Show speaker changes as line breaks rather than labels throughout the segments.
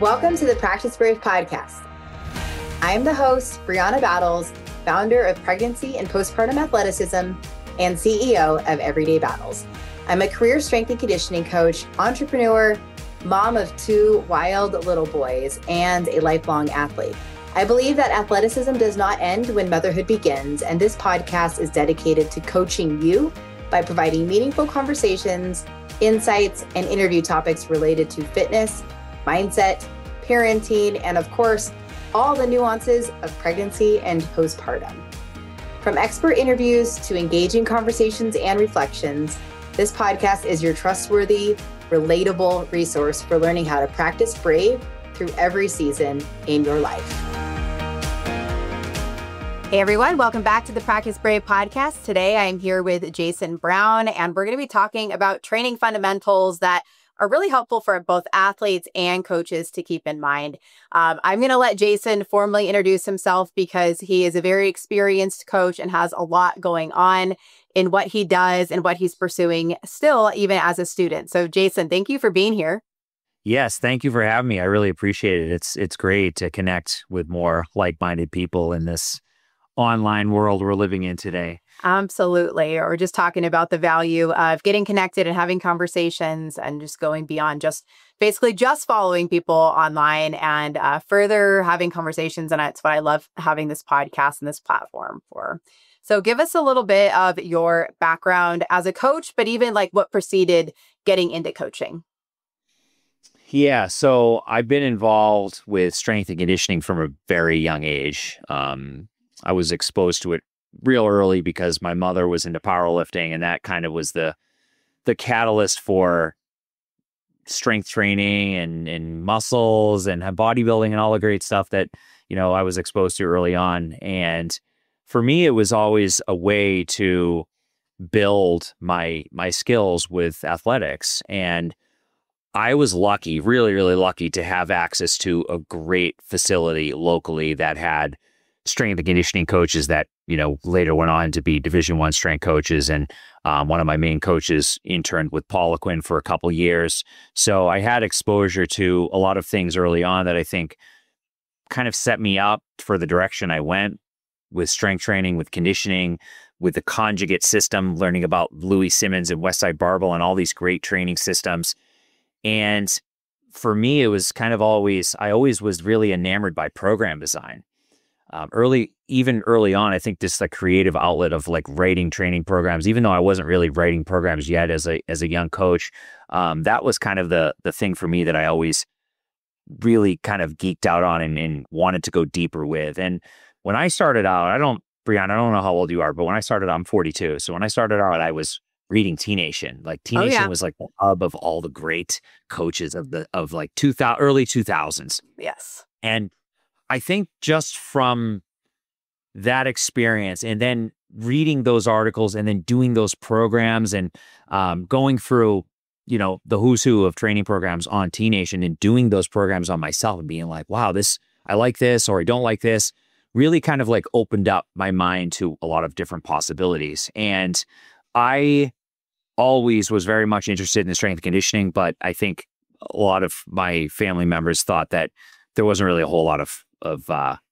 Welcome to the Practice Brave podcast. I am the host, Brianna Battles, founder of Pregnancy and Postpartum Athleticism and CEO of Everyday Battles. I'm a career strength and conditioning coach, entrepreneur, mom of 2 wild little boys, and a lifelong athlete. I believe that athleticism does not end when motherhood begins, and this podcast is dedicated to coaching you by providing meaningful conversations, insights, and interview topics related to fitness, mindset, parenting, and of course, all the nuances of pregnancy and postpartum. From expert interviews to engaging conversations and reflections, this podcast is your trustworthy, relatable resource for learning how to practice brave through every season in your life. Hey everyone, welcome back to the Practice Brave podcast. Today I am here with Jason Brown, and we're going to be talking about training fundamentals that are really helpful for both athletes and coaches to keep in mind. I'm going to let Jason formally introduce himself because he is a very experienced coach and has a lot going on in what he does and what he's pursuing still, even as a student. So Jason, thank you for being here.
Yes, thank you for having me. I really appreciate it. It's great to connect with more like-minded people in this online world we're living in today.
Absolutely. Or just talking about the value of getting connected and having conversations and just going beyond just basically just following people online and further having conversations. And that's what I love having this podcast and this platform for. So give us a little bit of your background as a coach, but even like what preceded getting into coaching.
Yeah, so I've been involved with strength and conditioning from a very young age. I was exposed to it real early because my mother was into powerlifting, and that kind of was the catalyst for strength training and muscles and bodybuilding and all the great stuff that, I was exposed to early on. And for me, it was always a way to build my skills with athletics. And I was lucky, really, really lucky to have access to a great facility locally that had strength and conditioning coaches that, later went on to be Division I strength coaches. And one of my main coaches interned with Poliquin for a couple years. So I had exposure to a lot of things early on that I think kind of set me up for the direction I went with strength training, with conditioning, with the conjugate system, learning about Louis Simmons and Westside Barbell and all these great training systems. And for me, it was kind of I always was really enamored by program design. Even early on, I think this like creative outlet of like writing training programs, even though I wasn't really writing programs yet as a young coach, that was kind of the thing for me that I always really kind of geeked out on and wanted to go deeper with. And when I started out, Brianna, I don't know how old you are, but when I started out, I'm 42. So when I started out, I was reading T-Nation. Like T-Nation was like the hub of all the great coaches of like early 2000s.
Yes.
And I think just from that experience and then reading those articles and then doing those programs and going through, the who's who of training programs on T-Nation and doing those programs on myself and being like, wow, I like this or I don't like this, really kind of like opened up my mind to a lot of different possibilities. And I always was very much interested in strength and conditioning, but I think a lot of my family members thought that there wasn't really a whole lot of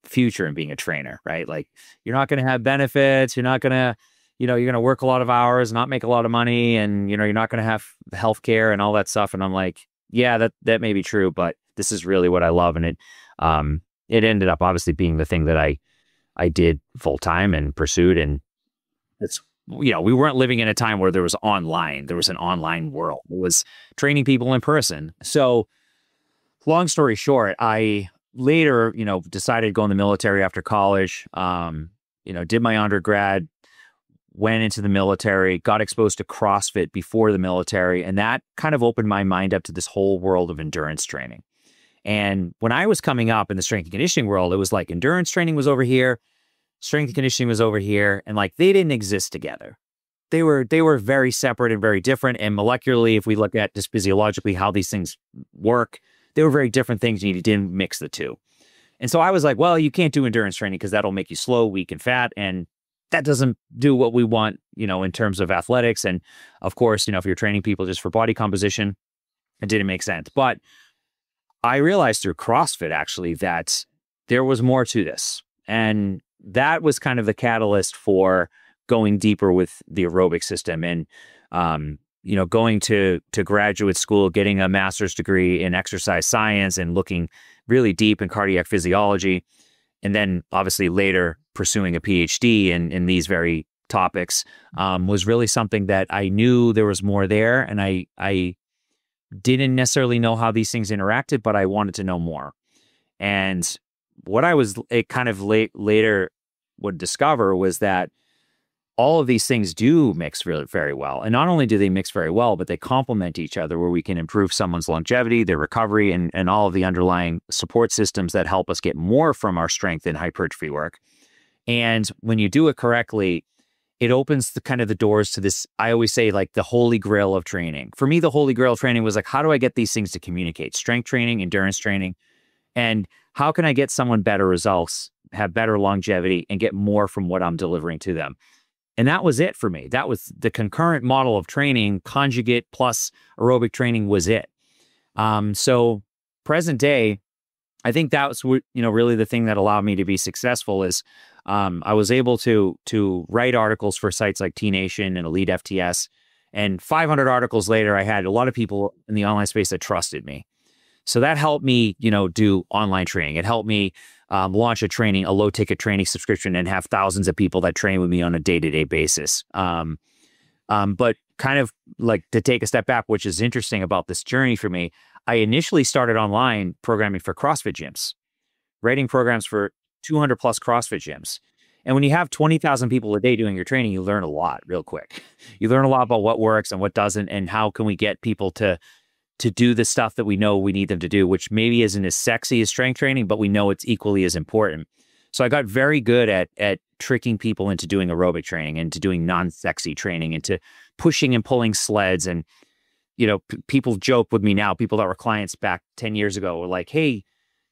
future in being a trainer, right? Like you're not going to have benefits. You're not going to, you're going to work a lot of hours, not make a lot of money. And, you're not going to have healthcare and all that stuff. And I'm like, yeah, that may be true, but this is really what I love. And it ended up obviously being the thing that I did full time and pursued. And it's, we weren't living in a time where there was an online world. It was training people in person. So long story short, I later, decided to go in the military after college, did my undergrad, went into the military, got exposed to CrossFit before the military. And that kind of opened my mind up to this whole world of endurance training. And when I was coming up in the strength and conditioning world, it was like endurance training was over here, strength and conditioning was over here, and like they didn't exist together. They were very separate and very different. And molecularly, if we look at just physiologically how these things work, they were very different things, and you didn't mix the two. And so I was like, well, you can't do endurance training because that'll make you slow, weak, and fat. And that doesn't do what we want, in terms of athletics. And of course, if you're training people just for body composition, it didn't make sense. But I realized through CrossFit actually that there was more to this. And that was kind of the catalyst for going deeper with the aerobic system and, going to graduate school, getting a master's degree in exercise science and looking really deep in cardiac physiology. And then obviously later pursuing a PhD in these very topics was really something that I knew there was more there. And I didn't necessarily know how these things interacted, but I wanted to know more. And what it kind of later would discover was that all of these things do mix really very well. And not only do they mix very well, but they complement each other where we can improve someone's longevity, their recovery, and all of the underlying support systems that help us get more from our strength and hypertrophy work. And when you do it correctly, it opens the doors to this, I always say, like the holy grail of training. For me, the holy grail of training was like, how do I get these things to communicate? Strength training, endurance training, and how can I get someone better results, have better longevity, and get more from what I'm delivering to them? And that was it for me. That was the concurrent model of training, conjugate plus aerobic training was it. So present day, I think that was really the thing that allowed me to be successful is I was able to write articles for sites like T Nation and Elite FTS. And 500 articles later, I had a lot of people in the online space that trusted me. So that helped me, do online training. It helped me launch a low ticket training subscription and have thousands of people that train with me on a day-to-day basis. But kind of like to take a step back, which is interesting about this journey for me, I initially started online programming for CrossFit gyms, writing programs for 200 plus CrossFit gyms. And when you have 20,000 people a day doing your training, you learn a lot real quick. You learn a lot about what works and what doesn't, and how can we get people to do the stuff that we know we need them to do, which maybe isn't as sexy as strength training, but we know it's equally as important. So I got very good at tricking people into doing aerobic training, into doing non-sexy training, into pushing and pulling sleds. And, people joke with me now, people that were clients back 10 years ago were like, hey,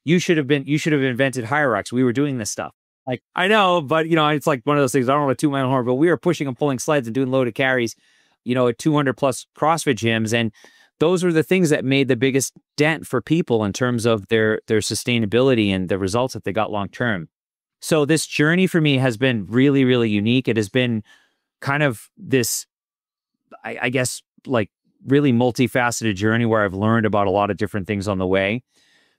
you should have invented Hierarchs. We were doing this stuff. Like, I know, but it's like one of those things, I don't want to toot my own horn, but we were pushing and pulling sleds and doing loaded carries, at 200 plus CrossFit gyms. And those were the things that made the biggest dent for people in terms of their sustainability and the results that they got long term. So this journey for me has been really, really unique. It has been kind of this, I guess, like really multifaceted journey where I've learned about a lot of different things on the way.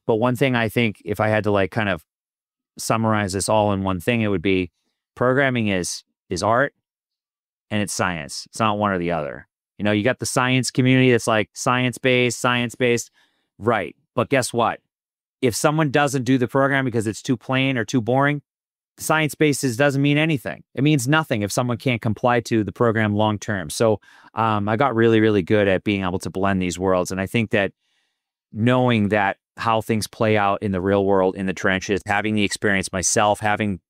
But one thing I think, if I had to like kind of summarize this all in one thing, it would be programming is art and it's science. It's not one or the other. You got the science community that's like science-based, right. But guess what? If someone doesn't do the program because it's too plain or too boring, science-based doesn't mean anything. It means nothing if someone can't comply to the program long-term. So I got really, really good at being able to blend these worlds. And I think that knowing that how things play out in the real world, in the trenches, having the experience myself, having,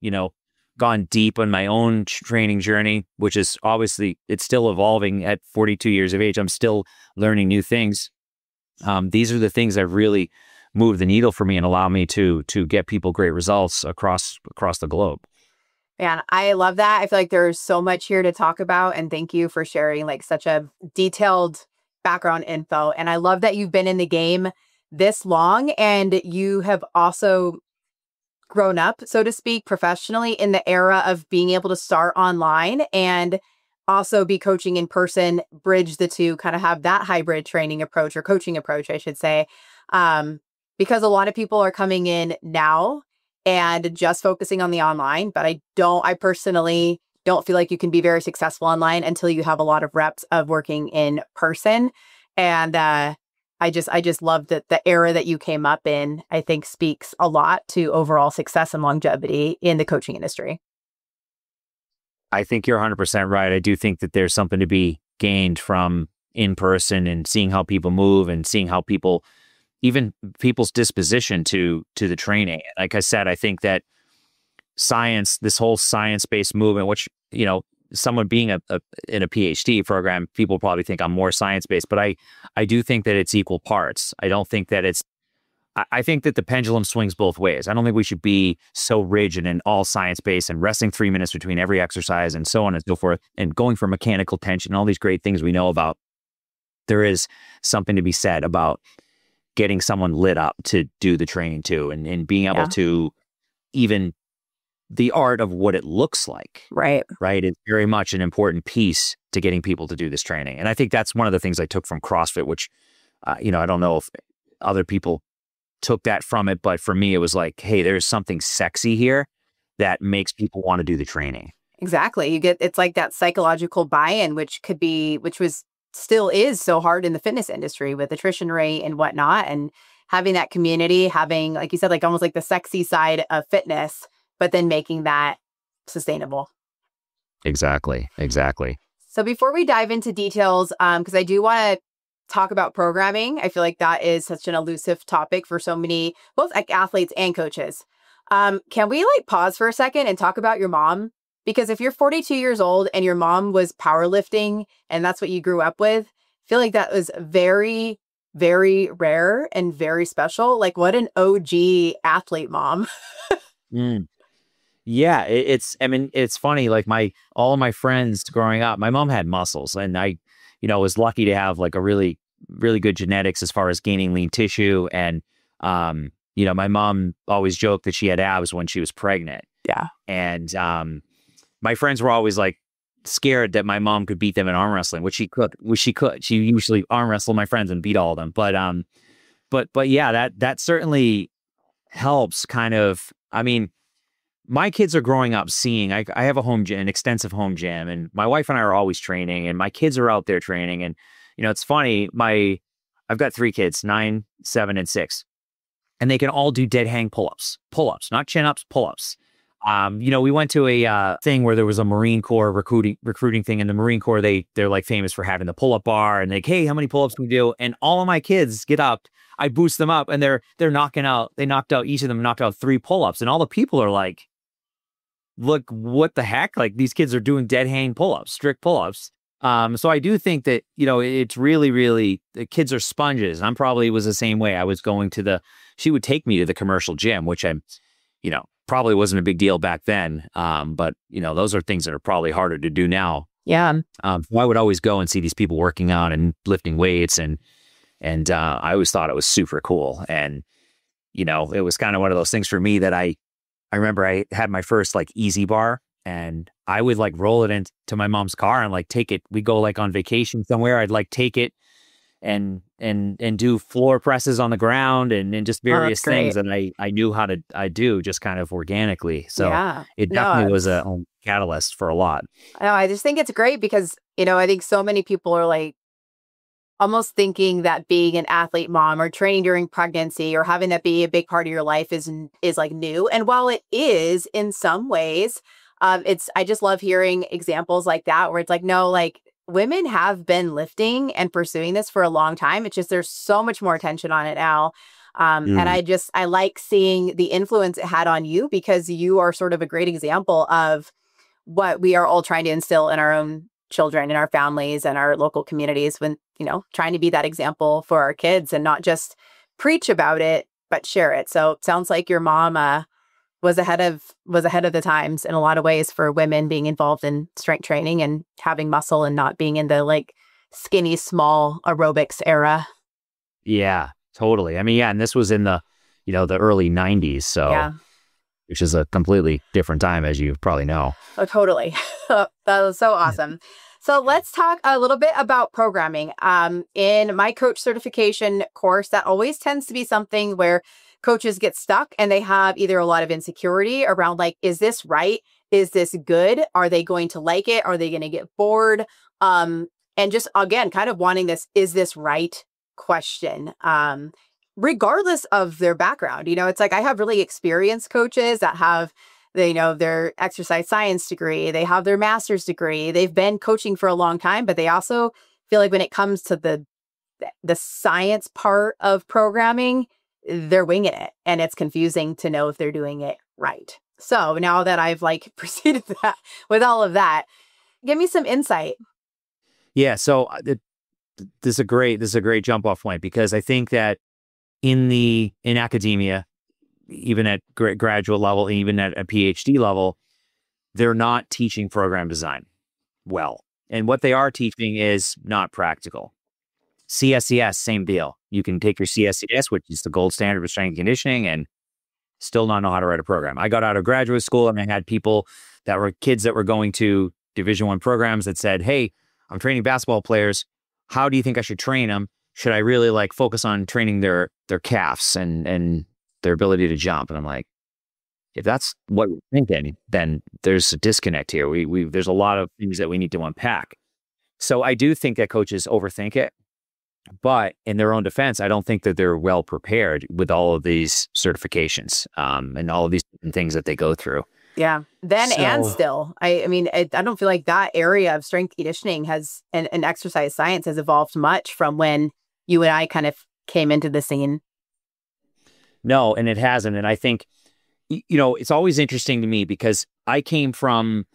gone deep on my own training journey, which is obviously, it's still evolving at 42 years of age. I'm still learning new things. These are the things that really move the needle for me and allow me to get people great results across the globe.
Man, I love that. I feel like there's so much here to talk about, and thank you for sharing like such a detailed background info. And I love that you've been in the game this long and you have also grown up, so to speak, professionally in the era of being able to start online and also be coaching in person, bridge the two, kind of have that hybrid training approach or coaching approach, I should say. Because a lot of people are coming in now and just focusing on the online, but I personally don't feel like you can be very successful online until you have a lot of reps of working in person. And I just love that the era that you came up in, I think speaks a lot to overall success and longevity in the coaching industry.
I think you're 100% right. I do think that there's something to be gained from in person and seeing how people move and seeing how even people's disposition to the training. Like I said, I think that science, this whole science-based movement, which, someone being in a PhD program, people probably think I'm more science-based, but I do think that it's equal parts. I don't think that I think that the pendulum swings both ways. I don't think we should be so rigid and all science-based and resting 3 minutes between every exercise and so on and so forth, and going for mechanical tension, all these great things we know about. There is something to be said about getting someone lit up to do the training too, and being able to even the art of what it looks like.
Right.
Right. It's very much an important piece to getting people to do this training. And I think that's one of the things I took from CrossFit, which, I don't know if other people took that from it, but for me, it was like, hey, there's something sexy here that makes people want to do the training.
Exactly. It's like that psychological buy-in, which still is so hard in the fitness industry with attrition rate and whatnot. And having that community, having, like you said, like almost like the sexy side of fitness, but then making that sustainable.
Exactly.
So before we dive into details, because I do want to talk about programming, I feel like that is such an elusive topic for so many, both like athletes and coaches. Can we pause for a second and talk about your mom? Because if you're 42 years old and your mom was powerlifting and that's what you grew up with, I feel like that was very, very rare and very special. Like, what an OG athlete mom.
Yeah, it's funny. Like all of my friends growing up, my mom had muscles, and I, was lucky to have like a really, really good genetics as far as gaining lean tissue. And, my mom always joked that she had abs when she was pregnant.
Yeah.
And, my friends were always like scared that my mom could beat them in arm wrestling, which she could. She usually arm wrestled my friends and beat all of them. But yeah, that certainly helps kind of, my kids are growing up seeing, I have a home gym, an extensive home gym, and my wife and I are always training, and my kids are out there training. And, it's funny, I've got 3 kids, 9, 7, and 6, and they can all do dead hang pull-ups, not chin-ups, pull-ups. We went to a thing where there was a Marine Corps recruiting thing, and the Marine Corps, they're like famous for having the pull-up bar, and like, hey, how many pull-ups can we do? And all of my kids get up, I boost them up, and each of them knocked out 3 pull-ups, and all the people are like, look, what the heck? Like, these kids are doing dead hang pull-ups, strict pull-ups. So I do think that, it's really, really, the kids are sponges. I'm probably was the same way. I was going she would take me to the commercial gym, which probably wasn't a big deal back then. But those are things that are probably harder to do now.
Yeah.
So I would always go and see these people working out and lifting weights, and I always thought it was super cool. And, it was kind of one of those things for me that I remember I had my first like easy bar, and I would like roll it into my mom's car and like take it. We go like on vacation somewhere. I'd like take it and do floor presses on the ground and just various things. And I knew how I do just kind of organically. So it definitely was a catalyst for a lot.
I just think it's great because, I think so many people are like almost thinking that being an athlete mom or training during pregnancy or having that be a big part of your life is like new. And while it is in some ways, I just love hearing examples like that where it's like, no, like women have been lifting and pursuing this for a long time. It's just, there's so much more attention on it now. And I like seeing the influence it had on you because you are sort of a great example of what we are all trying to instill in our own children, in our families and our local communities when, trying to be that example for our kids and not just preach about it, but share it. So it sounds like your mom, was ahead of the times in a lot of ways for women being involved in strength training and having muscle and not being in the like skinny, small aerobics era.
Yeah, totally. And this was in the, the early 90s. So, which is a completely different time, as you probably know.
Oh, totally. That was so awesome. So let's talk a little bit about programming. In my coach certification course, that always tends to be something where coaches get stuck and they have either a lot of insecurity around like, is this right? Is this good? Are they going to like it? Are they going to get bored? And just, again, kind of wanting this, is this right question, regardless of their background. It's like I have really experienced coaches that have, their exercise science degree, they have their master's degree, they've been coaching for a long time, but they also feel like when it comes to the science part of programming, they're winging it and it's confusing to know if they're doing it right. So now that I've like proceeded that with all of that, give me some insight.
Yeah. So this is a great jump off point because I think that in academia, even at graduate level, even at a PhD level, they're not teaching program design well. And what they are teaching is not practical. CSCS, same deal. You can take your CSCS, which is the gold standard of strength and conditioning, and still not know how to write a program. I got out of graduate school and I had people that were kids that were going to Division I programs that said, hey, I'm training basketball players. How do you think I should train them? Should I really like focus on training their calves and their ability to jump? And I'm like, if that's what we're thinking, then there's a disconnect here. There's a lot of things that we need to unpack. So I do think that coaches overthink it, but in their own defense, I don't think that they're well prepared with all of these certifications and all of these things that they go through.
Yeah. Then and still, I mean, I don't feel like that area of strength conditioning has and exercise science has evolved much from when you and I kind of came into the scene.
No, and it hasn't. And I think, it's always interesting to me because I came from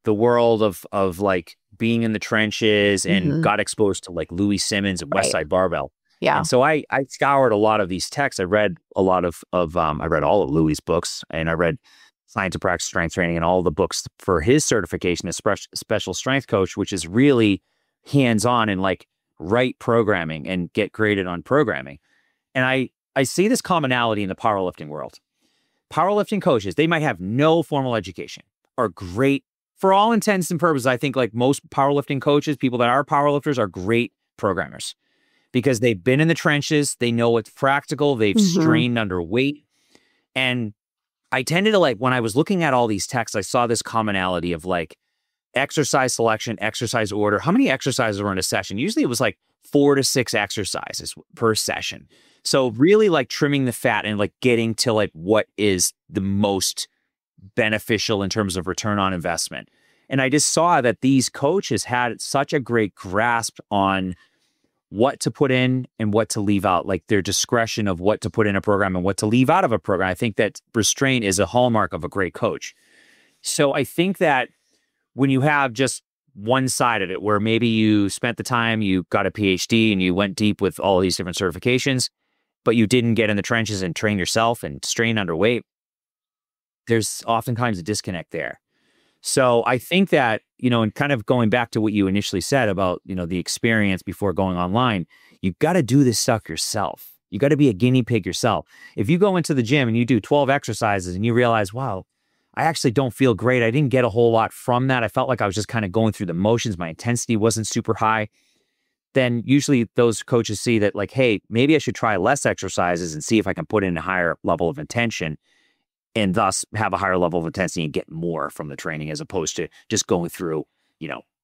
the world of like being in the trenches and got exposed to like Louis Simmons and Westside Barbell.
Yeah.
And so I scoured a lot of these texts. I read a lot of I read all of Louis' books, and I read Science of Practice Strength Training and all the books for his certification as special strength coach, which is really hands-on and like write programming and get graded on programming. And I see this commonality in the powerlifting world. Powerlifting coaches, they might have no formal education, are great for all intents and purposes. I think like most powerlifting coaches, people that are powerlifters are great programmers because they've been in the trenches. They know what's practical. They've strained under weight. And I tended to like, when I was looking at all these texts, I saw this commonality of like exercise selection, exercise order. How many exercises were in a session? Usually it was like 4 to 6 exercises per session. So really like trimming the fat and like getting to like what is the most beneficial in terms of return on investment. And I just saw that these coaches had such a great grasp on what to put in and what to leave out, like their discretion of what to put in a program and what to leave out of a program. I think that restraint is a hallmark of a great coach. So I think that when you have just one side of it, where maybe you spent the time, you got a PhD and you went deep with all these different certifications, but you didn't get in the trenches and train yourself and strain under weight, there's oftentimes a disconnect there. So I think that, and kind of going back to what you initially said about, the experience before going online, you've got to do this stuff yourself. You got to be a guinea pig yourself. If you go into the gym and you do 12 exercises and you realize, wow, I actually don't feel great. I didn't get a whole lot from that. I felt like I was just kind of going through the motions. My intensity wasn't super high. Then usually those coaches see that like, hey, maybe I should try less exercises and see if I can put in a higher level of intention and thus have a higher level of intensity and get more from the training as opposed to just going through,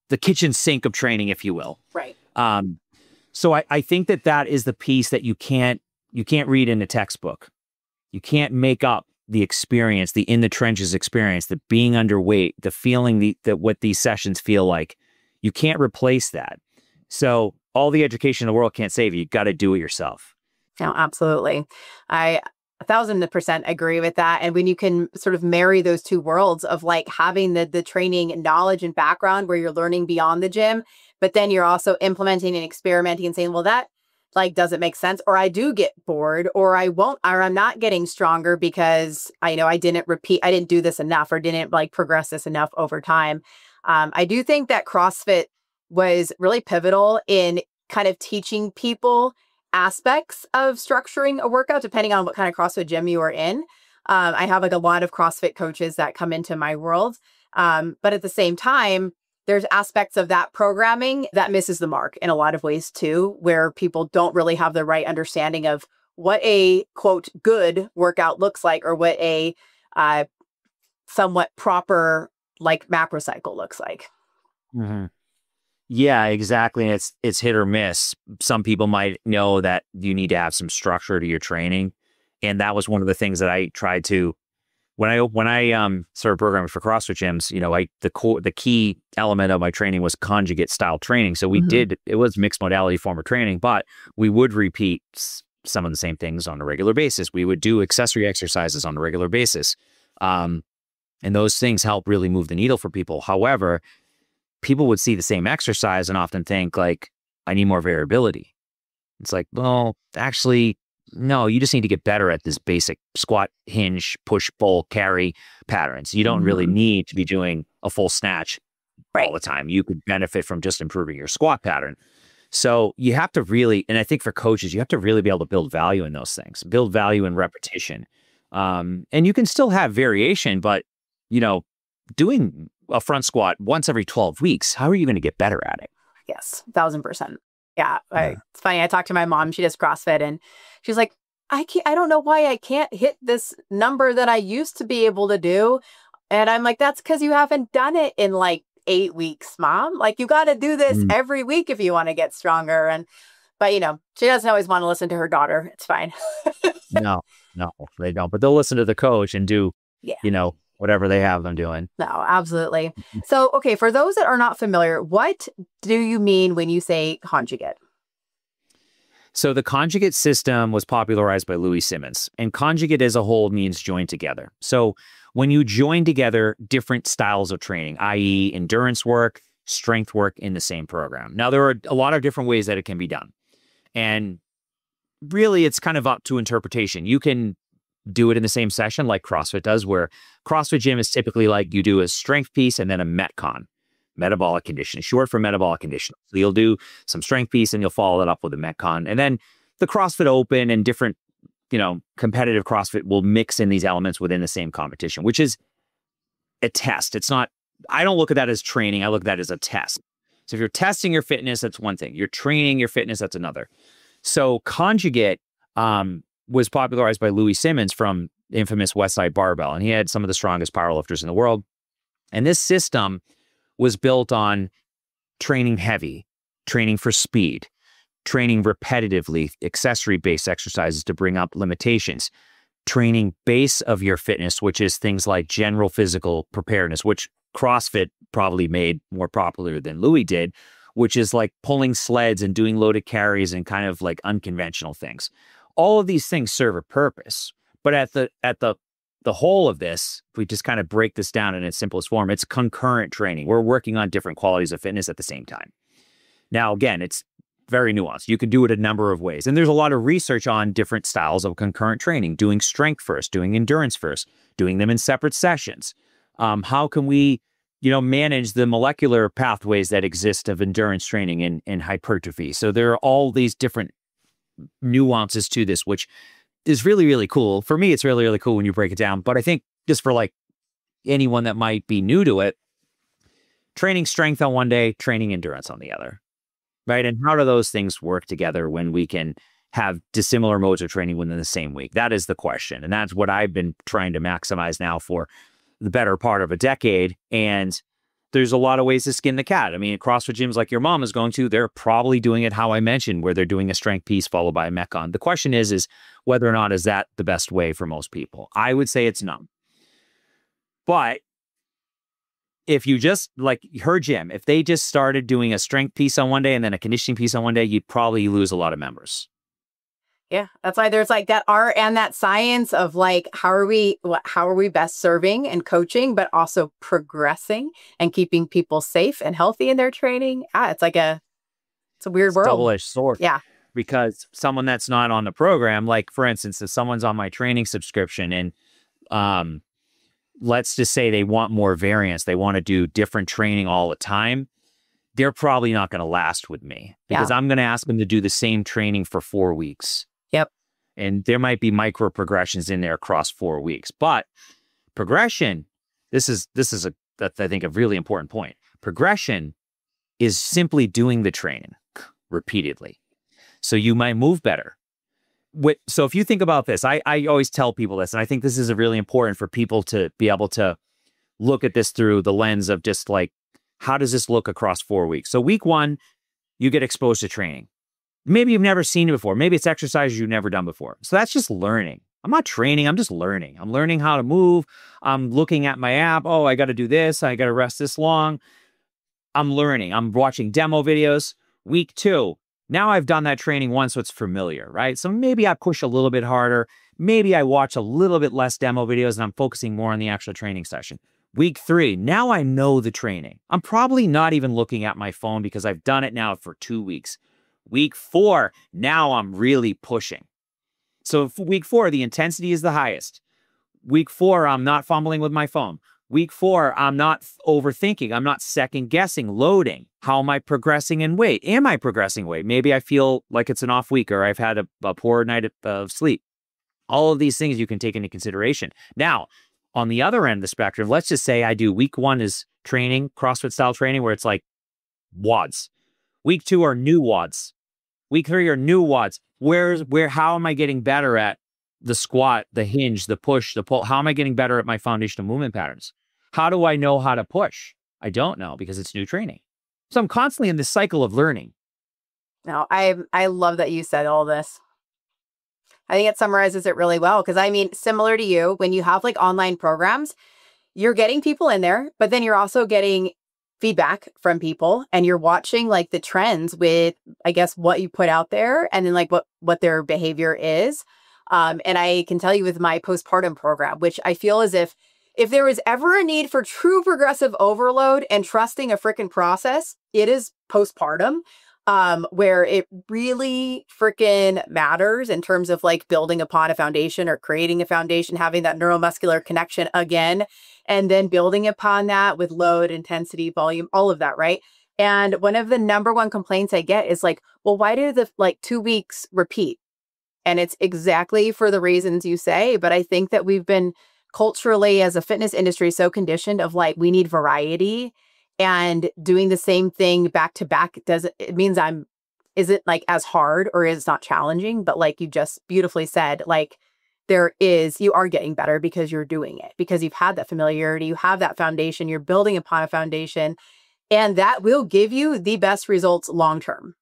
the kitchen sink of training, if you will.
Right.
So I think that is the piece that you can't read in a textbook. You can't make up the experience, the in the trenches experience, the being underweight, the feeling that what these sessions feel like. You can't replace that. So all the education in the world can't save you. You got to do it yourself.
No, absolutely. I 1,000% agree with that. And when you can sort of marry those two worlds of like having the training and knowledge and background where you're learning beyond the gym, but then you're also implementing and experimenting and saying, well, that like doesn't make sense, or I do get bored, or I won't, or I'm not getting stronger because I didn't do this enough or didn't like progress this enough over time. I do think that CrossFit was really pivotal in kind of teaching people aspects of structuring a workout, depending on what kind of CrossFit gym you are in. I have like a lot of CrossFit coaches that come into my world. But at the same time, there's aspects of that programming that misses the mark in a lot of ways too, where people don't really have the right understanding of what a quote good workout looks like, or what a somewhat proper like macro cycle looks like.
Mm-hmm. Yeah, exactly. It's hit or miss. Some people might know that you need to have some structure to your training, and that was one of the things that I tried to when I started programming for CrossFit gyms. The key element of my training was conjugate style training. So it was mixed modality form of training, but we would repeat some of the same things on a regular basis. We would do accessory exercises on a regular basis, and those things help really move the needle for people. However, people would see the same exercise and often think like, I need more variability. It's like, well, actually, no, you just need to get better at this basic squat, hinge, push, pull, carry patterns. You don't really need to be doing a full snatch all the time. You could benefit from just improving your squat pattern. So you have to really, and I think for coaches, you have to really be able to build value in those things, build value in repetition. And you can still have variation, but, doing a front squat once every 12 weeks, how are you going to get better at it?
Yes, 1,000%. Yeah. It's funny. I talked to my mom. She does CrossFit and she's like, I don't know why I can't hit this number that I used to be able to do. And I'm like, that's because you haven't done it in like 8 weeks, Mom. Like you got to do this every week if you want to get stronger. But she doesn't always want to listen to her daughter. It's fine.
No, they don't. But they'll listen to the coach and do, whatever they have them doing.
No, absolutely. So, okay, for those that are not familiar, what do you mean when you say conjugate?
So the conjugate system was popularized by Louis Simmons, and conjugate as a whole means joined together. So when you join together different styles of training, i.e. endurance work, strength work in the same program. Now, there are a lot of different ways that it can be done. And really, it's kind of up to interpretation. You can do it in the same session like CrossFit does, where CrossFit gym is typically like you do a strength piece and then a metcon, metabolic conditioning, short for metabolic conditioning. So you'll do some strength piece and you'll follow that up with a metcon. And then the CrossFit Open and different, competitive CrossFit will mix in these elements within the same competition, which is a test. It's not, I don't look at that as training. I look at that as a test. So if you're testing your fitness, that's one thing. You're training your fitness, that's another. So conjugate was popularized by Louis Simmons from infamous Westside Barbell, and he had some of the strongest powerlifters in the world. And this system was built on training heavy, training for speed, training repetitively, accessory-based exercises to bring up limitations, training base of your fitness, which is things like general physical preparedness, which CrossFit probably made more popular than Louis did, which is like pulling sleds and doing loaded carries and kind of like unconventional things. All of these things serve a purpose, but at the whole of this, if we just kind of break this down in its simplest form, it's concurrent training. We're working on different qualities of fitness at the same time. Now, again, it's very nuanced. You can do it a number of ways. And there's a lot of research on different styles of concurrent training, doing strength first, doing endurance first, doing them in separate sessions. How can we, manage the molecular pathways that exist of endurance training and hypertrophy? So there are all these different nuances to this, which is really, really cool. For me, it's really, really cool when you break it down. But I think just for like anyone that might be new to it, training strength on one day, training endurance on the other, right? And how do those things work together when we can have dissimilar modes of training within the same week? That is the question. And that's what I've been trying to maximize now for the better part of a decade. And there's a lot of ways to skin the cat. I mean, CrossFit gyms like your mom is going to, they're probably doing it how I mentioned, where they're doing a strength piece followed by a metcon. The question is whether or not is that the best way for most people. I would say it's no. But if you just, like her gym, if they just started doing a strength piece on one day and then a conditioning piece on one day, you'd probably lose a lot of members.
Yeah, that's why there's like that art and that science of like, how are we best serving and coaching, but also progressing and keeping people safe and healthy in their training. It's a weird world.
Double-edged sword.
Yeah.
Because someone that's not on the program, like for instance, if someone's on my training subscription and let's just say they want more variance, they want to do different training all the time, they're probably not going to last with me because I'm going to ask them to do the same training for 4 weeks.
Yep.
And there might be micro progressions in there across 4 weeks, but progression, that's I think a really important point. Progression is simply doing the training repeatedly. So you might move better. So if you think about this, I always tell people this, and I think this is really important for people to be able to look at this through the lens of just like, how does this look across 4 weeks? So week 1, you get exposed to training. Maybe you've never seen it before. Maybe it's exercises you've never done before. So that's just learning. I'm not training. I'm just learning. I'm learning how to move. I'm looking at my app. Oh, I got to do this. I got to rest this long. I'm learning. I'm watching demo videos. Week 2, now I've done that training once, so it's familiar, right? So maybe I push a little bit harder. Maybe I watch a little bit less demo videos and I'm focusing more on the actual training session. Week 3, now I know the training. I'm probably not even looking at my phone because I've done it now for 2 weeks. Week 4, now I'm really pushing. So for week 4, the intensity is the highest. Week 4, I'm not fumbling with my phone. Week 4, I'm not overthinking. I'm not second guessing loading. How am I progressing in weight? Am I progressing weight? Maybe I feel like it's an off week or I've had a poor night of sleep. All of these things you can take into consideration. Now, on the other end of the spectrum, let's just say I do week 1 is training, CrossFit style training, where it's like WODs. Week 2 are new WODs. Week 3 are new WODs. How am I getting better at the squat, the hinge, the push, the pull? How am I getting better at my foundational movement patterns? How do I know how to push? I don't know because it's new training. So I'm constantly in this cycle of learning.
No, I love that you said all this. I think it summarizes it really well. Because I mean, similar to you, when you have like online programs, you're getting people in there, but then you're also getting feedback from people and you're watching like the trends with, I guess, what you put out there and then like what their behavior is. And I can tell you with my postpartum program, which I feel as if there was ever a need for true progressive overload and trusting a freaking process, it is postpartum, where it really freaking matters in terms of like building upon a foundation or creating a foundation, having that neuromuscular connection again, and then building upon that with load, intensity, volume, all of that, right? And one of the number one complaints I get is like, well, why do the like 2 weeks repeat? And it's exactly for the reasons you say, but I think that we've been culturally as a fitness industry so conditioned of like, we need variety, and doing the same thing back to back isn't like as hard or is not challenging, but like you just beautifully said, like you are getting better because you're doing it, because you've had that familiarity, you have that foundation, you're building upon a foundation, and that will give you the best results long-term.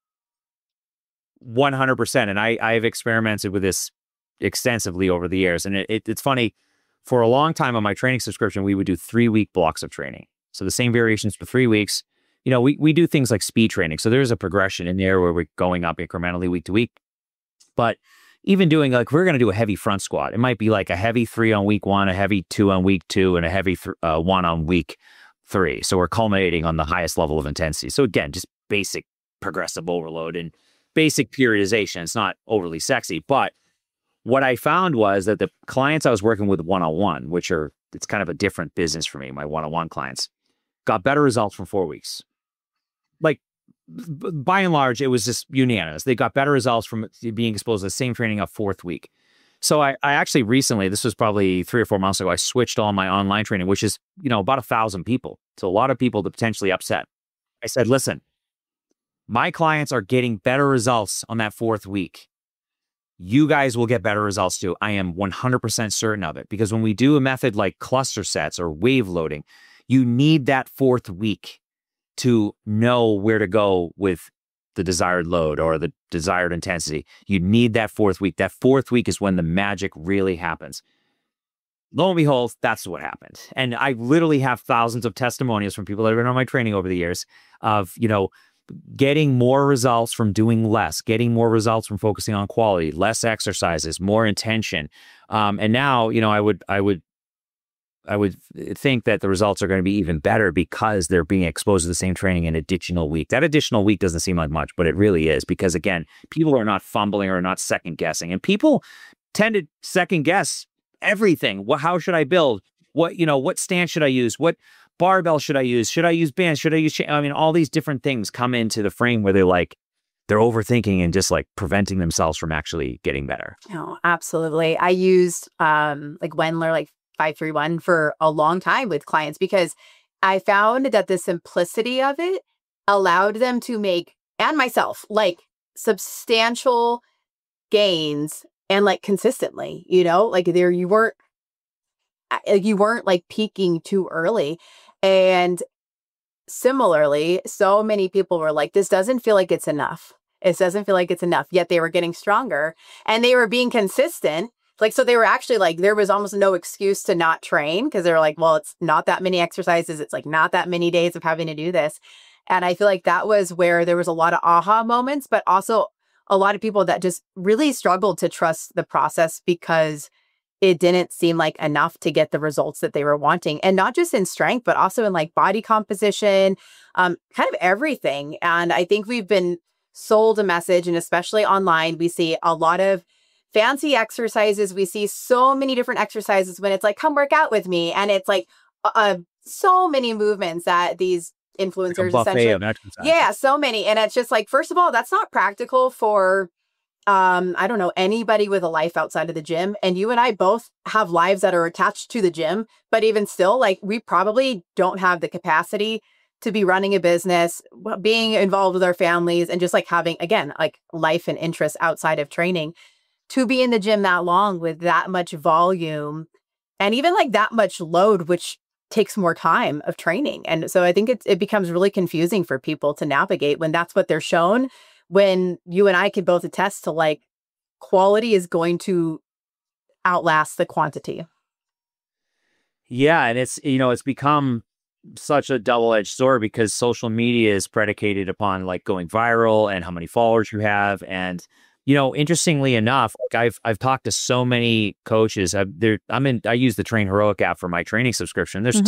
100%. And I've experimented with this extensively over the years. And it's funny, for a long time on my training subscription, we would do 3-week blocks of training. So the same variations for 3 weeks. You know, we do things like speed training. So there's a progression in there where we're going up incrementally week to week. But even doing like, we're going to do a heavy front squat. It might be like a heavy 3 on week 1, a heavy 2 on week 2, and a heavy 1 on week 3. So we're culminating on the highest level of intensity. So again, just basic progressive overload and basic periodization. It's not overly sexy, but what I found was that the clients I was working with one-on-one, it's kind of a different business for me, my one-on-one clients, got better results from 4 weeks. Like, by and large, it was just unanimous. They got better results from being exposed to the same training a 4th week. So I actually recently, this was probably 3 or 4 months ago, I switched all my online training, which is, about 1,000 people. So a lot of people to potentially upset. I said, listen, my clients are getting better results on that 4th week. You guys will get better results too. I am 100% certain of it, because when we do a method like cluster sets or wave loading, you need that 4th week to know where to go with the desired load or the desired intensity. You need that 4th week. That 4th week is when the magic really happens. Lo and behold, that's what happened. And I literally have thousands of testimonials from people that have been on my training over the years of, getting more results from doing less, getting more results from focusing on quality, less exercises, more intention. And now, I would think that the results are going to be even better because they're being exposed to the same training an additional week. That additional week doesn't seem like much, but it really is, because again, people are not fumbling or not second guessing, and people tend to second guess everything. How should I build? What stance should I use? What barbell should I use? Should I use bands? Should I use all these different things come into the frame where they're overthinking and just like preventing themselves from actually getting better.
Oh, absolutely. I used like Wendler, like 531 for a long time with clients, because I found that the simplicity of it allowed them to make, and myself, like substantial gains and like consistently, like you weren't like peaking too early. And similarly, so many people were like, this doesn't feel like it's enough. It doesn't feel like it's enough. Yet they were getting stronger and they were being consistent. Like, so they were actually like, there was almost no excuse to not train, because they were like, well, it's not that many exercises. It's like not that many days of having to do this. And I feel like that was where there was a lot of aha moments, but also a lot of people that just really struggled to trust the process because it didn't seem like enough to get the results that they were wanting. And not just in strength, but also in like body composition, kind of everything. And I think we've been sold a message, and especially online, we see a lot of fancy exercises. We see so many different exercises when it's like, come work out with me. And it's like so many movements that these influencers
like a buffet
essentially,
of exercise.
yeah, so many. And it's just like, first of all, that's not practical for, I don't know, anybody with a life outside of the gym. And you and I both have lives that are attached to the gym, but even still, like, we probably don't have the capacity to be running a business, being involved with our families, and just like having, again, like life and interests outside of training, to be in the gym that long with that much volume and even like that much load, which takes more time of training. And so I think it becomes really confusing for people to navigate when that's what they're shown, when you and I could both attest to, like, quality is going to outlast the quantity.
Yeah. And it's, it's become such a double-edged sword because social media is predicated upon like going viral and how many followers you have. And interestingly enough, like I've talked to so many coaches. I use the Train Heroic app for my training subscription. There's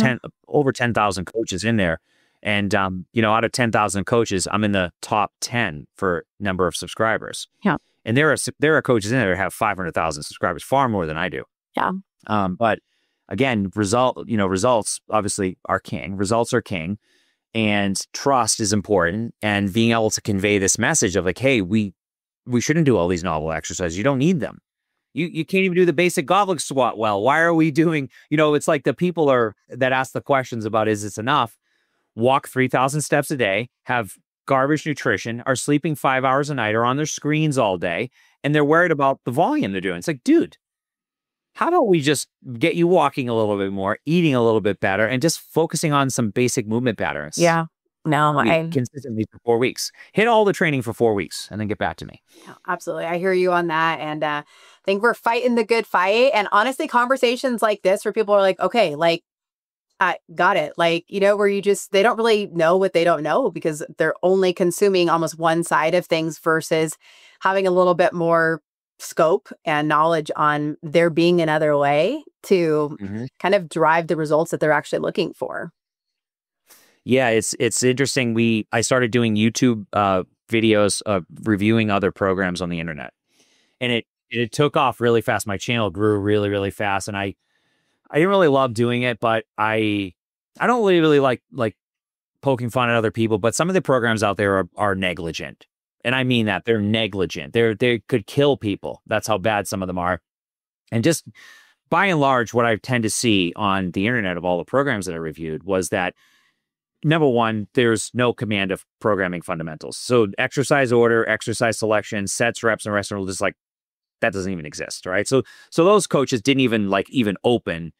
over 10,000 coaches in there, and out of 10,000 coaches, I'm in the top 10 for number of subscribers.
Yeah,
and there are coaches in there that have 500,000 subscribers, far more than I do.
Yeah,
but again, results obviously are king. Results are king, and trust is important. And being able to convey this message of like, hey, we shouldn't do all these novel exercises. You don't need them. You can't even do the basic goblet squat well. Why are we doing, it's like the people that ask the questions about, is this enough? Walk 3,000 steps a day, have garbage nutrition, are sleeping 5 hours a night, are on their screens all day, and they're worried about the volume they're doing. It's like, dude, how about we just get you walking a little bit more, eating a little bit better, and just focusing on some basic movement patterns?
Yeah. No,
consistently for 4 weeks. Hit all the training for 4 weeks and then get back to me.
Absolutely. I hear you on that. And I think we're fighting the good fight. And honestly, conversations like this where people are like, okay, like, I got it. Like, where they don't really know what they don't know because they're only consuming almost one side of things versus having a little bit more scope and knowledge on there being another way to kind of drive the results that they're actually looking for.
Yeah, it's interesting. I started doing YouTube videos reviewing other programs on the internet, and it took off really fast. My channel grew really, really fast, and I didn't really love doing it, but I don't really like poking fun at other people. But some of the programs out there are negligent, and I mean that they're negligent. They could kill people. That's how bad some of them are. And just by and large, what I tend to see on the internet of all the programs that I reviewed was that, number one, there's no command of programming fundamentals. So exercise order, exercise selection, sets, reps, and rest intervals, just like that doesn't even exist, right? So those coaches didn't even open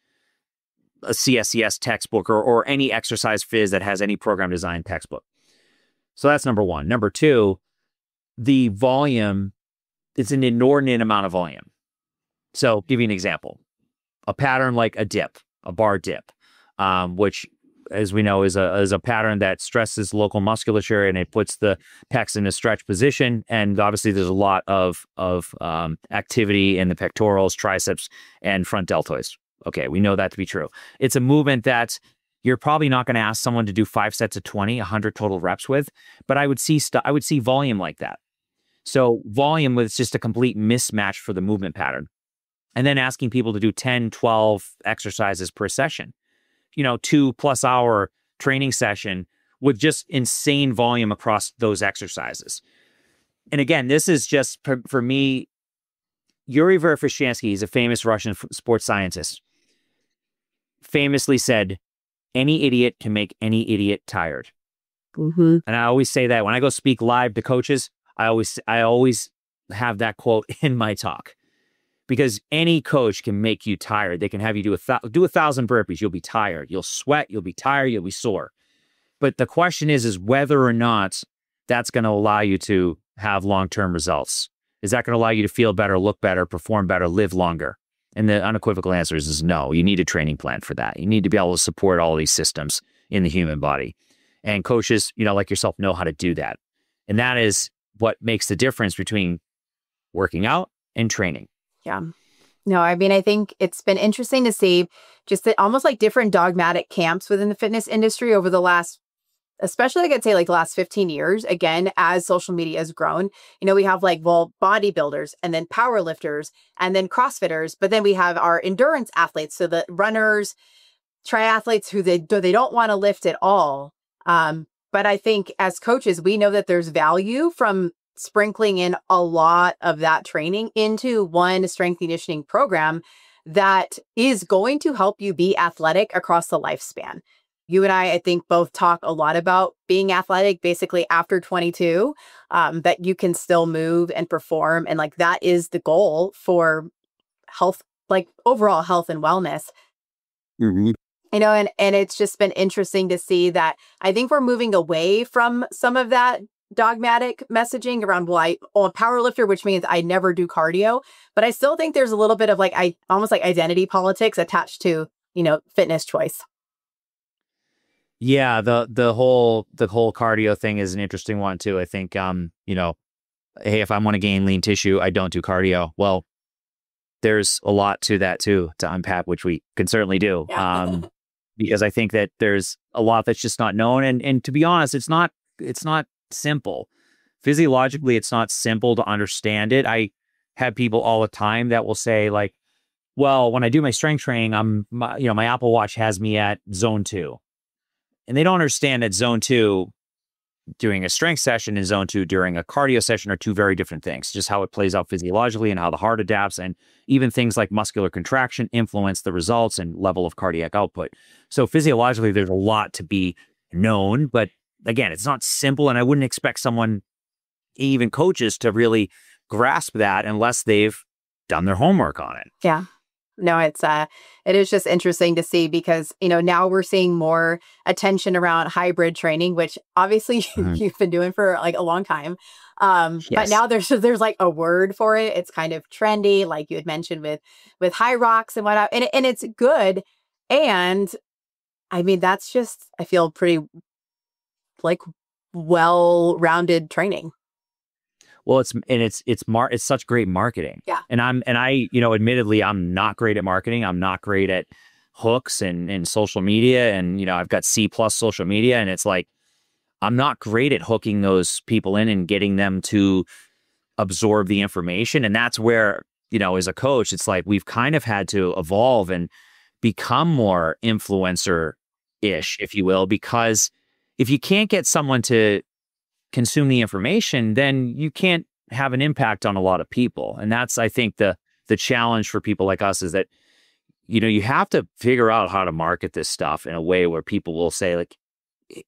a CSCS textbook or any exercise phys that has any program design textbook. So that's number one. Number two, the volume, it's an inordinate amount of volume. So give you an example, a pattern like a dip, a bar dip, which, as we know, is a pattern that stresses local musculature and it puts the pecs in a stretch position. And obviously there's a lot of activity in the pectorals, triceps, and front deltoids. Okay, we know that to be true. It's a movement that you're probably not going to ask someone to do 5 sets of 20, 100 total reps with, but I would see volume like that. So volume was just a complete mismatch for the movement pattern. And then asking people to do 10, 12 exercises per session. 2+ hour training session with just insane volume across those exercises. And again, this is just for me, Yuri Verkhoshansky, he's a famous Russian sports scientist, famously said, any idiot can make any idiot tired. And I always say that when I go speak live to coaches, I always have that quote in my talk. Because any coach can make you tired. They can have you do 1,000 burpees. You'll be tired. You'll sweat. You'll be tired. You'll be sore. But the question is whether or not that's going to allow you to have long-term results. Is that going to allow you to feel better, look better, perform better, live longer? And the unequivocal answer is no. You need a training plan for that. You need to be able to support all these systems in the human body. And coaches, like yourself, know how to do that. And that is what makes the difference between working out and training.
Yeah. No, I mean, I think it's been interesting to see just that almost like different dogmatic camps within the fitness industry over the last, especially I'd say like the last 15 years, again, as social media has grown. We have bodybuilders and then powerlifters and then CrossFitters, but then we have our endurance athletes. So the runners, triathletes who they don't want to lift at all. But I think as coaches, we know that there's value from sprinkling in a lot of that training into one strength conditioning program that is going to help you be athletic across the lifespan. You and I think, both talk a lot about being athletic basically after 22, that you can still move and perform. And like, that is the goal for health, like overall health and wellness.
Mm-hmm.
You know, and it's just been interesting to see that I think we're moving away from some of that dogmatic messaging around, well, I'm a power lifter, which means I never do cardio. But I still think there's a little bit of like, almost like identity politics attached to, fitness choice.
Yeah, the whole cardio thing is an interesting one too. I think hey, if I want to gain lean tissue, I don't do cardio. Well, there's a lot to that too to unpack, which we can certainly do.
Yeah.
Because I think that there's a lot that's just not known. And to be honest, it's not simple. Physiologically, it's not simple to understand it. I have people all the time that will say like, well, when I do my strength training, my Apple Watch has me at zone 2. And they don't understand that zone 2 doing a strength session and zone 2 during a cardio session are two very different things, just how it plays out physiologically and how the heart adapts, and even things like muscular contraction influence the results and level of cardiac output. So physiologically, there's a lot to be known, but again, it's not simple, and I wouldn't expect someone, even coaches, to really grasp that unless they've done their homework on it.
Yeah. No, it is just interesting to see because, now we're seeing more attention around hybrid training, which obviously you've been doing for like a long time. Yes. But now there's like a word for it. It's kind of trendy, like you had mentioned with high rocks and whatnot. And it's good. And I mean, that's just, I feel pretty like well-rounded training.
Well, it's such great marketing.
Yeah.
And I, admittedly, I'm not great at marketing. I'm not great at hooks and social media. And, I've got C+ social media, and it's like, I'm not great at hooking those people in and getting them to absorb the information. And that's where, as a coach, it's like, we've kind of had to evolve and become more influencer-ish, if you will, because if you can't get someone to consume the information, then you can't have an impact on a lot of people. And that's, I think, the challenge for people like us is that, you have to figure out how to market this stuff in a way where people will say like,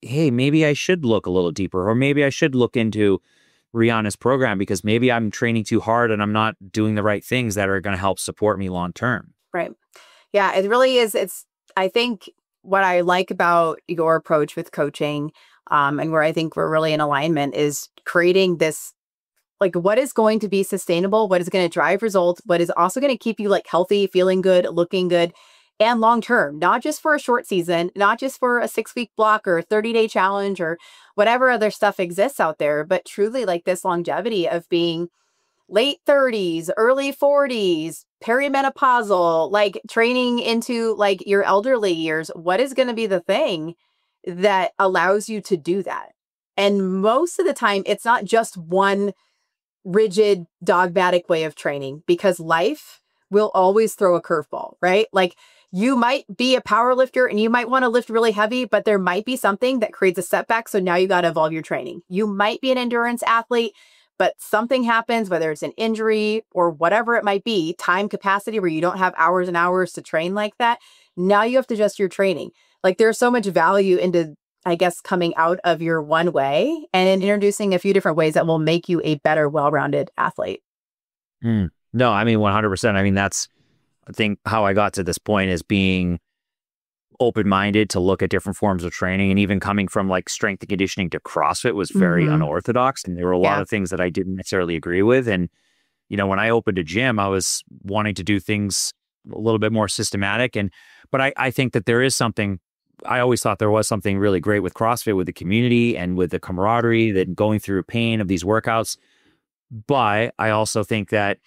hey, maybe I should look a little deeper, or maybe I should look into Rihanna's program because maybe I'm training too hard and I'm not doing the right things that are going to help support me long term.
Right. Yeah, it really is. I think what I like about your approach with coaching, and where I think we're really in alignment, is creating this, like, what is going to be sustainable, what is going to drive results, what is also going to keep you like healthy, feeling good, looking good, and long-term, not just for a short season, not just for a 6-week block or a 30-day challenge or whatever other stuff exists out there, but truly like this longevity of being late 30s, early 40s, perimenopausal, like training into like your elderly years. What is going to be the thing that allows you to do that? And most of the time, it's not just one rigid, dogmatic way of training, because life will always throw a curveball, right? Like, you might be a power lifter and you might want to lift really heavy, but there might be something that creates a setback. So now you got to evolve your training. You might be an endurance athlete, but something happens, whether it's an injury or whatever it might be, time capacity where you don't have hours and hours to train like that. Now you have to adjust your training. Like, there's so much value into, I guess, coming out of your one way and introducing a few different ways that will make you a better, well-rounded athlete.
No, I mean, 100%. I mean, that's, I think, how I got to this point is being open-minded to look at different forms of training. And even coming from like strength and conditioning to CrossFit was very unorthodox. And there were a lot of things that I didn't necessarily agree with. And, when I opened a gym, I was wanting to do things a little bit more systematic. But I think that there is something, I always thought there was something really great with CrossFit, with the community and with the camaraderie, that going through pain of these workouts. But I also think that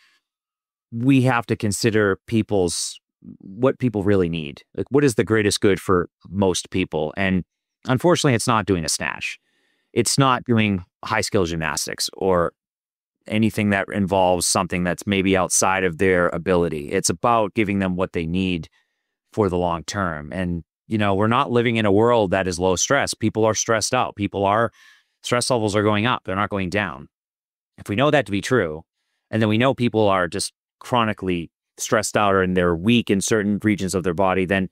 we have to consider what people really need. Like, what is the greatest good for most people? And unfortunately, it's not doing a snatch. It's not doing high skill gymnastics or anything that involves something that's maybe outside of their ability. It's about giving them what they need for the long term. And we're not living in a world that is low stress. People are stressed out. Stress levels are going up. They're not going down. If we know that to be true, and then we know people are just chronically stressed out or they're weak in certain regions of their body, then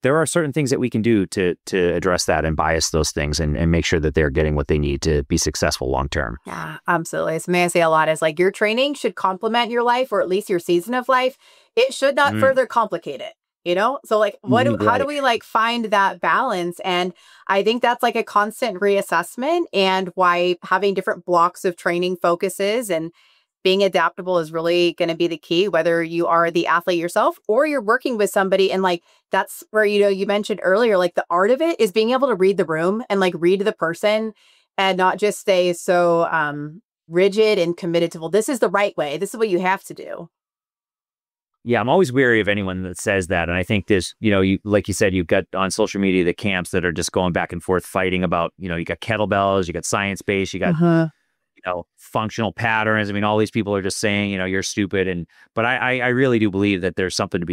there are certain things that we can do to address that and bias those things and make sure that they're getting what they need to be successful long term.
Yeah, absolutely. Something I say a lot is like your training should complement your life, or at least your season of life. It should not further complicate it. So like how do we like find that balance? And I think that's like a constant reassessment, and why having different blocks of training focuses and being adaptable is really going to be the key, whether you are the athlete yourself or you're working with somebody. And like, that's where, you mentioned earlier, like the art of it is being able to read the room and like read the person and not just stay so rigid and committed to, well, this is the right way. This is what you have to do.
Yeah, I'm always wary of anyone that says that. And I think this, like you said, you've got on social media, the camps that are just going back and forth fighting about, you got kettlebells, you got science-based, you got, functional patterns. I mean, all these people are just saying, you're stupid. But I really do believe that there's something to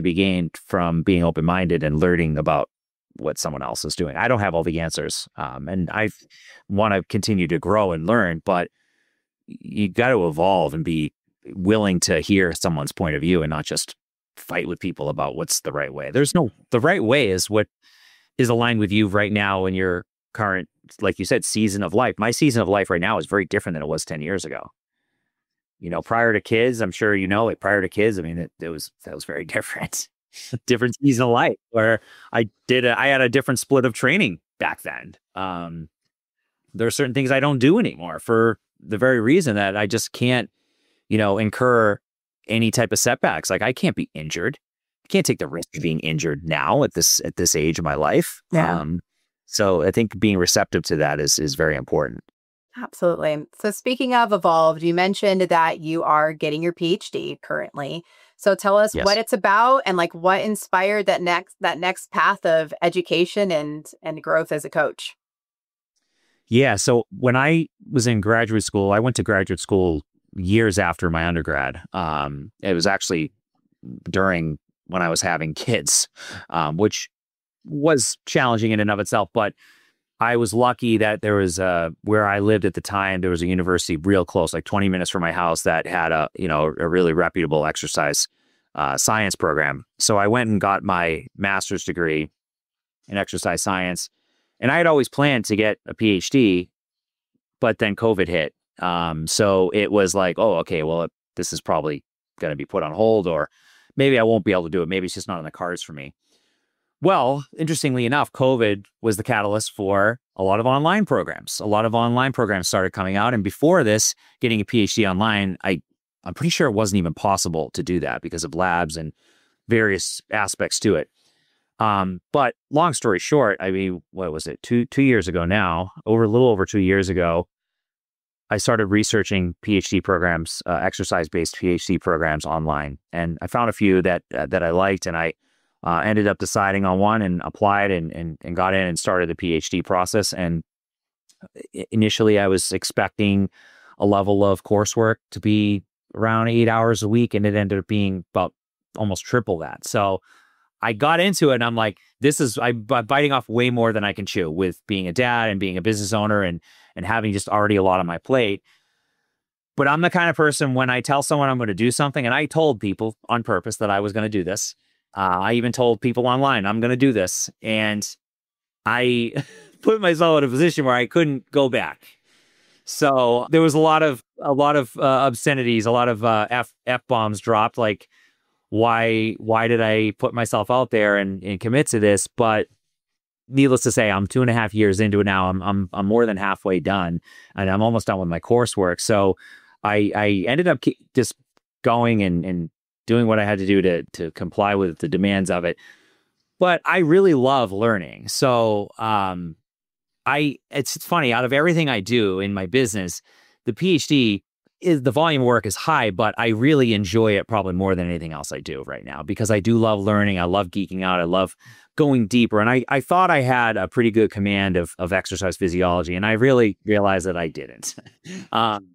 be gained from being open-minded and learning about what someone else is doing. I don't have all the answers. And I want to continue to grow and learn, but you got to evolve and be willing to hear someone's point of view and not just fight with people about what's the right way. The right way is what is aligned with you right now in your current, like you said, season of life. My season of life right now is very different than it was 10 years ago. Prior to kids, I'm sure prior to kids, I mean, that was very different. Different season of life where I had a different split of training back then. There are certain things I don't do anymore for the very reason that I just can't, incur any type of setbacks. Like I can't be injured. I can't take the risk of being injured now at this age of my life.
Yeah.
So I think being receptive to that is very important.
Absolutely. So speaking of evolved, you mentioned that you are getting your PhD currently. So tell us what it's about and like what inspired that next path of education and growth as a coach.
Yeah. So when I was in graduate school, I went to graduate school years after my undergrad. It was actually during when I was having kids, which was challenging in and of itself. But I was lucky that there was where I lived at the time, there was a university real close, like 20 minutes from my house, that had a really reputable exercise science program. So I went and got my master's degree in exercise science. And I had always planned to get a PhD, but then COVID hit. So it was like, oh, okay, well, this is probably going to be put on hold, or maybe I won't be able to do it. Maybe it's just not on the cards for me. Well, interestingly enough, COVID was the catalyst for a lot of online programs. A lot of online programs started coming out. And before this, getting a PhD online, I'm pretty sure it wasn't even possible to do that because of labs and various aspects to it. But long story short, I mean, what was it? Two years ago now, a little over 2 years ago, I started researching PhD programs, exercise-based PhD programs online. And I found a few that I liked, and I ended up deciding on one and applied and got in and started the PhD process. And initially I was expecting a level of coursework to be around 8 hours a week, and it ended up being about almost triple that. So I got into it and I'm like, I'm biting off way more than I can chew with being a dad and being a business owner and having just already a lot on my plate. But I'm the kind of person, when I tell someone I'm going to do something, and I told people on purpose that I was going to do this. I even told people online, I'm going to do this. And I put myself in a position where I couldn't go back. So there was a lot of obscenities, a lot of F-bombs dropped. Like, why did I put myself out there and commit to this? But needless to say, I'm 2.5 years into it now. I'm more than halfway done, and I'm almost done with my coursework. So I ended up just going and doing what I had to do to comply with the demands of it. But I really love learning. So it's funny, out of everything I do in my business, the PhD the volume of work is high, but I really enjoy it probably more than anything else I do right now, because I do love learning. I love geeking out. I love going deeper. And I thought I had a pretty good command of exercise physiology, and I really realized that I didn't.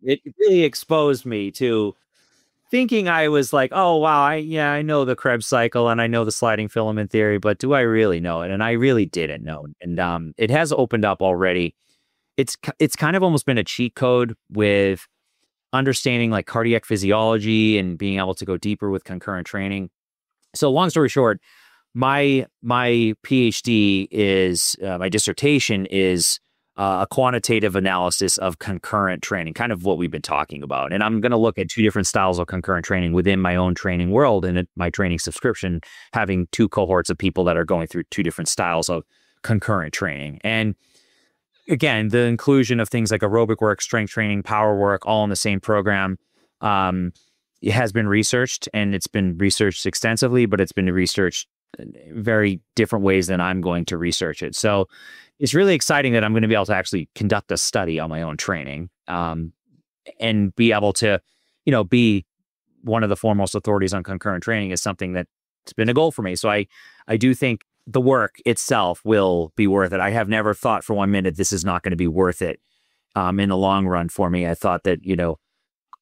It really exposed me to thinking I was like, oh, wow, I know the Krebs cycle and I know the sliding filament theory, but do I really know it? And I really didn't know. And it has opened up already. It's kind of almost been a cheat code with understanding like cardiac physiology and being able to go deeper with concurrent training. So long story short, my PhD is, my dissertation is a quantitative analysis of concurrent training, kind of what we've been talking about. And I'm going to look at two different styles of concurrent training within my own training world and my training subscription, having two cohorts of people that are going through two different styles of concurrent training. And again, the inclusion of things like aerobic work, strength training, power work, all in the same program, it has been researched, and it's been researched extensively, but it's been researched in very different ways than I'm going to research it. So it's really exciting that I'm going to be able to actually conduct a study on my own training, and be able to, be one of the foremost authorities on concurrent training is something that's been a goal for me. So I do think the work itself will be worth it. I have never thought for 1 minute this is not going to be worth it in the long run for me. I thought that,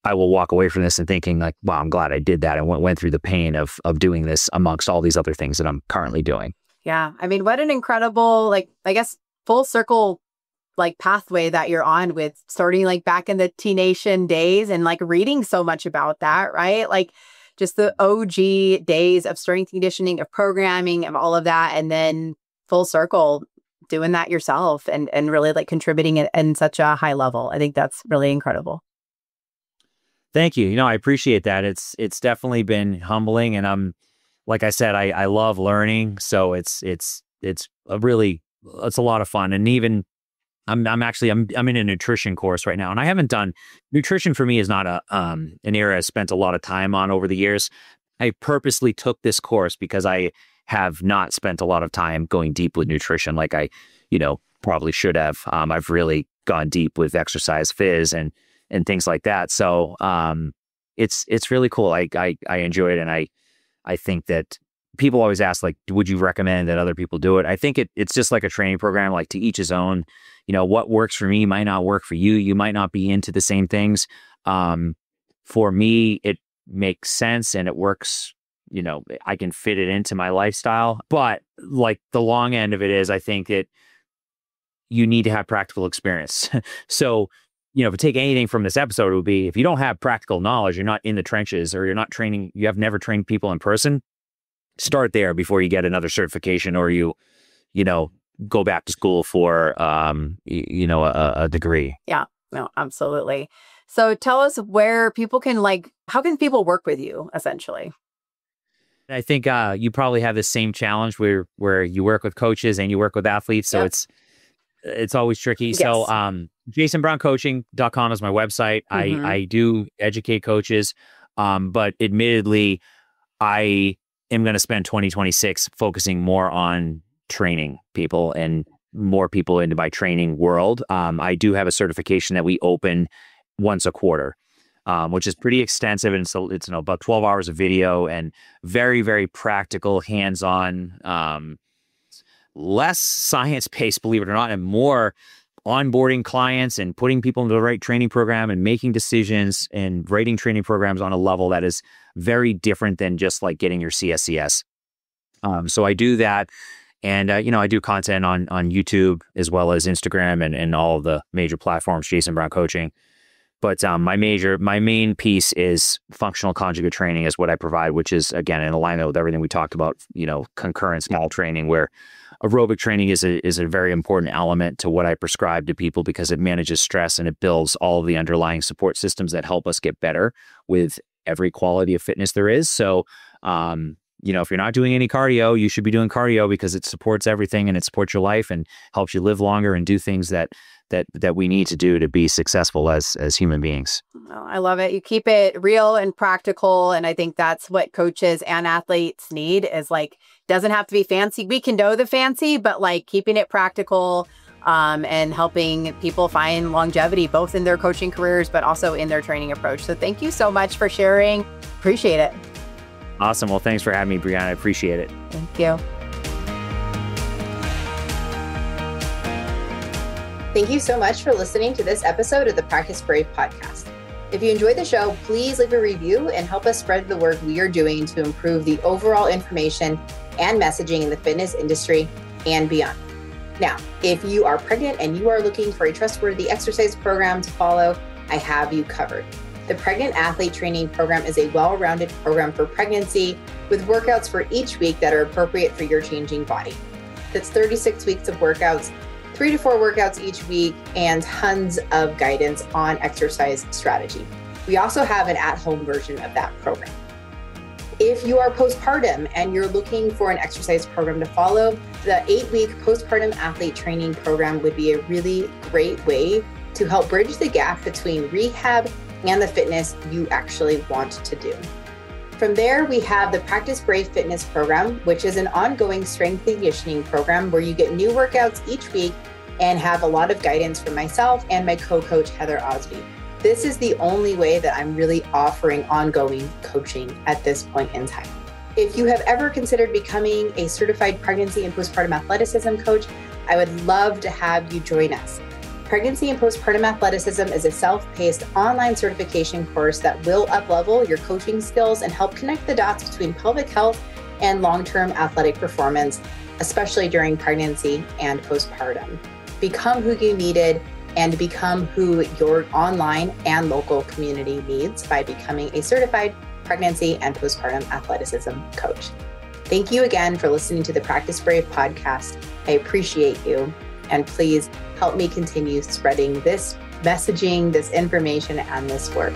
I will walk away from this and thinking like, wow, I'm glad I did that and went through the pain of doing this amongst all these other things that I'm currently doing.
Yeah. I mean, what an incredible, I guess, full circle, pathway that you're on with starting back in the T-Nation days and reading so much about that, right? Just the OG days of strength conditioning, of programming, of all of that. And then full circle doing that yourself and really contributing it in such a high level. I think that's really incredible.
Thank you. I appreciate that. It's definitely been humbling, and like I said, I love learning. So it's a lot of fun. And even I'm in a nutrition course right now, and I haven't done nutrition. For me is not an area I spent a lot of time on over the years. I purposely took this course because I have not spent a lot of time going deep with nutrition like I, probably should have. I've really gone deep with exercise phys and things like that. So it's really cool. I enjoy it, and I think that people always ask, would you recommend that other people do it? I think it's just like a training program, to each his own. What works for me might not work for you. You might not be into the same things. For me, it makes sense and it works. I can fit it into my lifestyle. But the long end of it is, I think that you need to have practical experience. So, if you take anything from this episode, it would be, if you don't have practical knowledge, you're not in the trenches, or you're not training, you have never trained people in person, start there before you get another certification, or you go back to school for, a degree. Yeah,
no, absolutely. So tell us where people can how can people work with you essentially?
I think you probably have the same challenge where you work with coaches and you work with athletes. So it's always tricky. Yes. So jasonbrowncoaching.com is my website. Mm-hmm. I do educate coaches, but admittedly, I am going to spend 2026 focusing more on training people and more people into my training world. I do have a certification that we open once a quarter, which is pretty extensive. And so it's about 12 hours of video and very, very practical, hands-on, less science-based, believe it or not, and more onboarding clients and putting people into the right training program and making decisions and writing training programs on a level that is very different than just getting your CSCS. So I do that. And, I do content on YouTube as well as Instagram and all of the major platforms, Jason Brown Coaching. But my main piece is functional conjugate training is what I provide, which is, again, in alignment with everything we talked about, concurrent small training, where aerobic training is a very important element to what I prescribe to people because it manages stress and it builds all of the underlying support systems that help us get better with every quality of fitness there is. So, if you're not doing any cardio, you should be doing cardio because it supports everything and it supports your life and helps you live longer and do things that we need to do to be successful as human beings.
Oh, I love it. You keep it real and practical. And I think that's what coaches and athletes need is doesn't have to be fancy. We can know the fancy, but keeping it practical and helping people find longevity, both in their coaching careers, but also in their training approach. So thank you so much for sharing. Appreciate it.
Awesome. Well, thanks for having me, Brianna. I appreciate it.
Thank you.
Thank you so much for listening to this episode of the Practice Brave podcast. If you enjoyed the show, please leave a review and help us spread the work we are doing to improve the overall information and messaging in the fitness industry and beyond. Now, if you are pregnant and you are looking for a trustworthy exercise program to follow, I have you covered. The Pregnant Athlete Training Program is a well-rounded program for pregnancy with workouts for each week that are appropriate for your changing body. That's 36 weeks of workouts, 3 to 4 workouts each week, and tons of guidance on exercise strategy. We also have an at-home version of that program. If you are postpartum and you're looking for an exercise program to follow, the 8-week postpartum athlete training program would be a really great way to help bridge the gap between rehab and the fitness you actually want to do. From there, we have the Practice Brave Fitness program, which is an ongoing strength and conditioning program where you get new workouts each week and have a lot of guidance from myself and my co-coach, Heather Osby. This is the only way that I'm really offering ongoing coaching at this point in time. If you have ever considered becoming a certified pregnancy and postpartum athleticism coach, I would love to have you join us. Pregnancy and Postpartum Athleticism is a self-paced online certification course that will up-level your coaching skills and help connect the dots between pelvic health and long-term athletic performance, especially during pregnancy and postpartum. Become who you needed and become who your online and local community needs by becoming a certified pregnancy and postpartum athleticism coach. Thank you again for listening to the Practice Brave podcast. I appreciate you. And please help me continue spreading this messaging, this information, and this work.